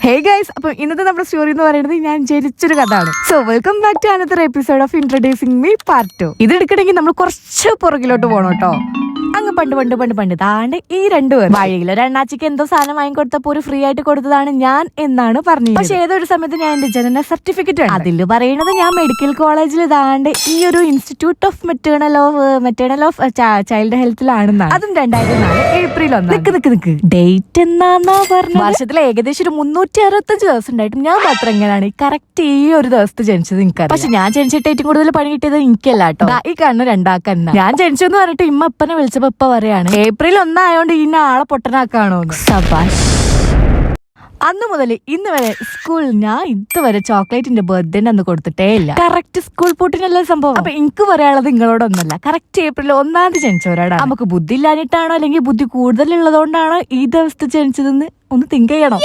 Hey guys, അപ്പൊ ഇന്നത്തെ നമ്മുടെ സ്റ്റോറി എന്ന് പറയുന്നത് ഞാൻ ജനിച്ചൊരു കഥയാണ്. So welcome back to another episode of introducing me part 2. ഇത് എടുക്കണമെങ്കിൽ നമ്മൾ കുറച്ച് പുറകിലോട്ട് പോകണം കേട്ടോ. അങ്ങ് പണ്ട് താണ്ട് ഈ രണ്ടുപേർ വഴിയിലോ രണ്ടാഴ്ചക്ക് എന്തോ സാധനം വാങ്ങിക്കൊടുത്തപ്പോ ഒരു ഫ്രീ ആയിട്ട് കൊടുത്തതാണ് ഞാൻ എന്നാണ് പറഞ്ഞത്. പക്ഷെ ഏതൊരു സമയത്ത് ഞാൻ എന്റെ ജനന സർട്ടിഫിക്കറ്റ് ഉണ്ട്. അതിൽ പറയുന്നത് ഞാൻ മെഡിക്കൽ കോളേജിൽ ഇതാണ്ട് ഈ ഒരു institute of maternal of child ഹെൽത്തിലാണെന്നാണ്. അതും 2004 ഏപ്രിൽ 1. നിക്ക് ഡേറ്റ് എന്നാന്നോ പറഞ്ഞു. വർഷത്തിൽ ഏകദേശം ഒരു 365 ദിവസം ഉണ്ടായിട്ടും ഞാൻ മാത്രം എങ്ങനെയാണ് കറക്റ്റ് ഈ ഒരു ദിവസത്തെ ജനിച്ചത് എനിക്കറിയാം. പക്ഷെ ഞാൻ ജനിച്ചിട്ട് ഏറ്റവും കൂടുതൽ പണി കിട്ടിയത് എനിക്കല്ല കേട്ടോ. ഈ കാണുന്ന രണ്ടാക്കന്ന ഞാൻ ജനിച്ചെന്ന് പറഞ്ഞിട്ട് ഇമ്മ അപ്പനെ വിളിച്ചപ്പോ ഇപ്പൊ പറയാണ് ഏപ്രിൽ 1 ആയോണ്ട് ഇന്ന ആളെ പൊട്ടനാക്കാണോ. സബാഷ്. അന്ന് മുതൽ ഇന്ന് വരെ സ്കൂളിൽ ഞാൻ ഇതുവരെ ചോക്ലേറ്റിന്റെ ബർത്ത്ഡേ അന്ന് കൊടുത്തിട്ടേ ഇല്ല. കറക്റ്റ് സ്കൂൾ പൂട്ടിനല്ല സംഭവം. അപ്പൊ എനിക്ക് പറയാനുള്ളത് നിങ്ങളോടൊന്നല്ല, കറക്റ്റ് ഏപ്രിൽ 1 ജനിച്ചവരോടാണ്. നമുക്ക് ബുദ്ധി ഇല്ലാഞ്ഞിട്ടാണോ അല്ലെങ്കിൽ ബുദ്ധി കൂടുതലുള്ളതുകൊണ്ടാണോ ഈ ദിവസത്തെ ജനിച്ചതെന്ന് ഒന്ന് തിങ്ക് ചെയ്യണം.